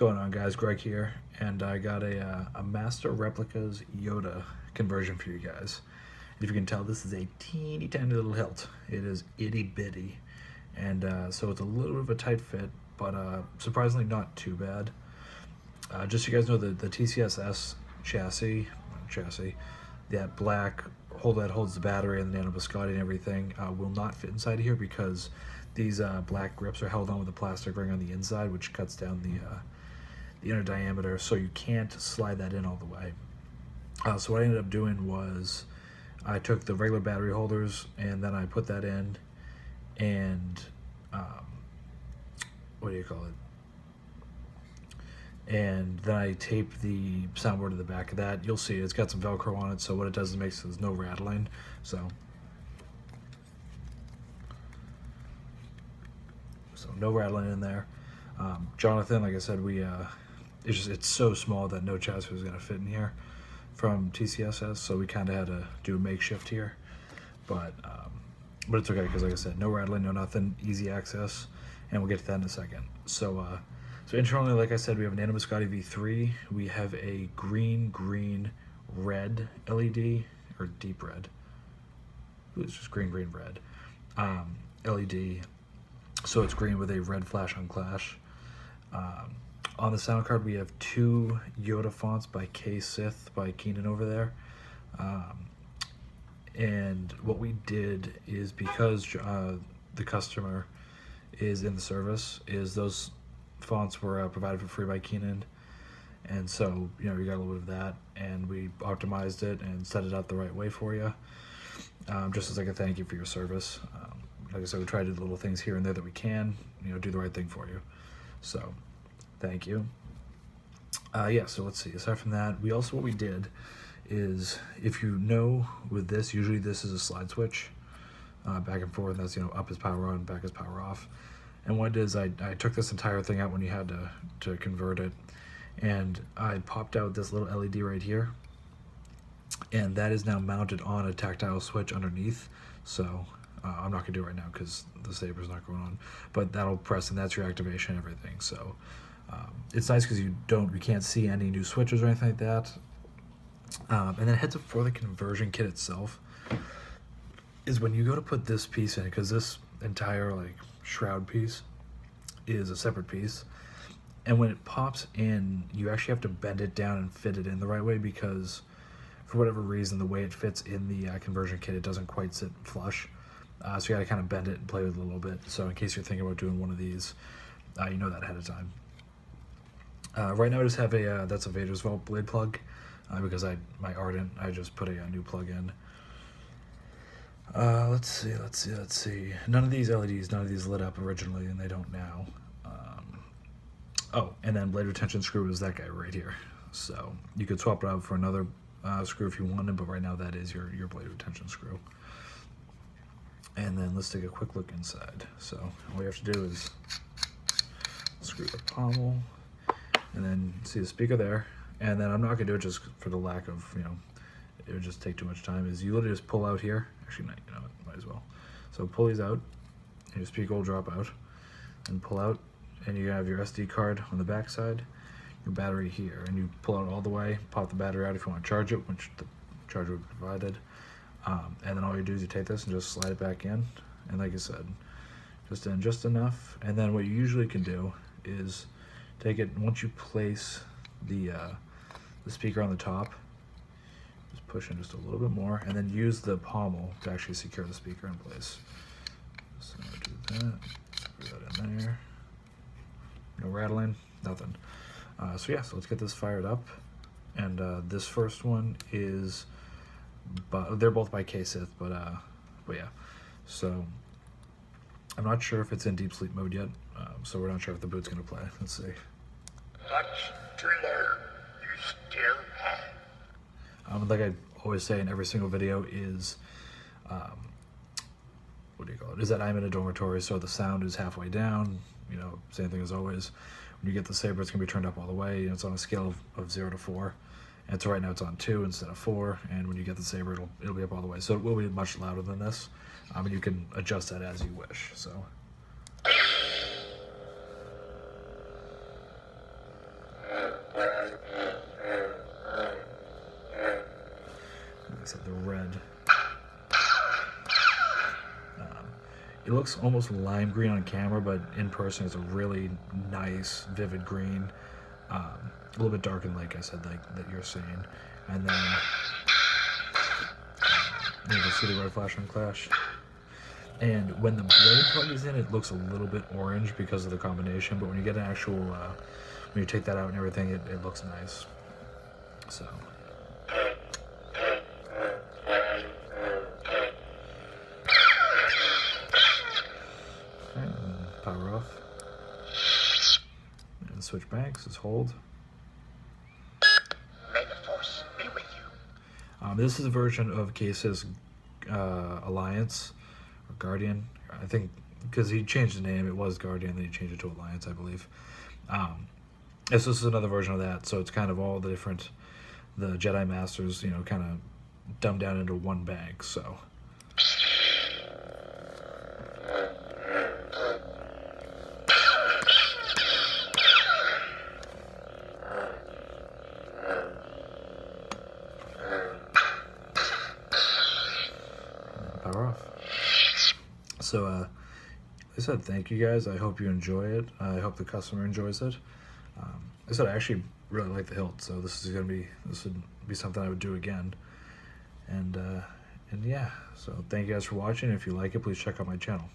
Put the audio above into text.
going on, guys? Greg here, and I got a Master Replicas Yoda conversion for you guys. If you can tell, this is a teeny tiny little hilt. It is itty bitty, and so it's a little bit of a tight fit, but surprisingly not too bad. Just so you guys know, the TCSS chassis, that black hole that holds the battery and the nano biscotte and everything will not fit inside here because these black grips are held on with a plastic ring on the inside, which cuts down the inner diameter, so you can't slide that in all the way. So what I ended up doing was I took the regular battery holders and then I put that in, and what do you call it? And then I taped the soundboard to the back of that. You'll see it's got some Velcro on it, so what it does is makes there's no rattling. So no rattling in there. Jonathan, like I said, it's so small that no chassis was going to fit in here from TCSS, so we kind of had to do a makeshift here. But it's okay because, like I said, no rattling, no nothing, easy access, and we'll get to that in a second. So internally, like I said, we have a nano biscotte V3. We have a green, red LED, or deep red. It's just green, red LED. So it's green with a red flash on clash. On the sound card, we have two Yoda fonts by Sith by Keenan over there. And what we did is, because the customer is in the service, is those fonts were provided for free by Keenan. And so, you got a little bit of that, and we optimized it and set it up the right way for you, just as like a thank you for your service. Like I said, we try to do the little things here and there that we can, do the right thing for you. So, thank you. Yeah, so let's see. Aside from that, what we did is, if you know with this, usually this is a slide switch, back and forth. That's, up is power on, back is power off. And what I did is I took this entire thing out when you had to convert it, and I popped out this little LED right here, and that is now mounted on a tactile switch underneath. So I'm not gonna do it right now because the saber's not going on, but that'll press and that's your activation and everything. So it's nice because you can't see any new switches or anything like that. And then heads up for the conversion kit itself is when you go to put this piece in, because this entire shroud piece is a separate piece, and when it pops in, you actually have to bend it down and fit it in the right way, because for whatever reason, the way it fits in the conversion kit, it doesn't quite sit flush. So you gotta kind of bend it and play with it a little bit. So in case you're thinking about doing one of these, you know that ahead of time. Right now I just have that's a Vader's Vault blade plug, because my Ardent, I just put a new plug in. Let's see. None of these LEDs lit up originally, and they don't now. Oh, and then blade retention screw is that guy right here. So you could swap it out for another screw if you wanted, but right now that is your blade retention screw. And then let's take a quick look inside. So all you have to do is screw the pommel, and then see the speaker there. And then I'm not gonna do it just for the lack of, it would just take too much time, is you literally just pull out here. Actually, no, might as well. So pull these out, and your speaker will drop out, and pull out, and you have your SD card on the back side, your battery here, and you pull out all the way, pop the battery out if you want to charge it, which the charger will be provided. And then all you do is you take this and just slide it back in, and like I said, just in just enough. And then what you usually can do is take it, once you place the speaker on the top, just push in just a little bit more, and then use the pommel to actually secure the speaker in place. So do that, screw that in there, no rattling, nothing. So yeah, so let's get this fired up. And this first one is, they're both by Sith, but yeah. So I'm not sure if it's in deep sleep mode yet, so we're not sure if the boot's gonna play. Let's see. Much to learn, you still have. Like I always say in every single video is, what do you call it? Is that I'm in a dormitory, so the sound is halfway down. Same thing as always. When you get the saber, it's gonna be turned up all the way. It's on a scale of 0 to 4. And so right now it's on 2 instead of 4, and when you get the saber, it'll be up all the way. So it will be much louder than this, and you can adjust that as you wish. So It looks almost lime green on camera, but in person it's a really nice, vivid green. A little bit darker than, like I said, like that you're seeing. And then you can see the red flash on Clash. And when the blade plug is in, it looks a little bit orange because of the combination. But when you get an actual, when you take that out and everything, it looks nice. So. Alright, power off. And switch banks, just hold. May the force be with you. This is a version of Case's Alliance, or Guardian, I think, because he changed the name. It was Guardian, then he changed it to Alliance, I believe. This is another version of that, so it's kind of all the different, the Jedi Masters, you know, kind of dumbed down into one bag, so. Power off. So, like I said, thank you guys. I hope you enjoy it. I hope the customer enjoys it. Like I said, I actually really like the hilt, so this would be something I would do again. And yeah, so thank you guys for watching. If you like it, please check out my channel.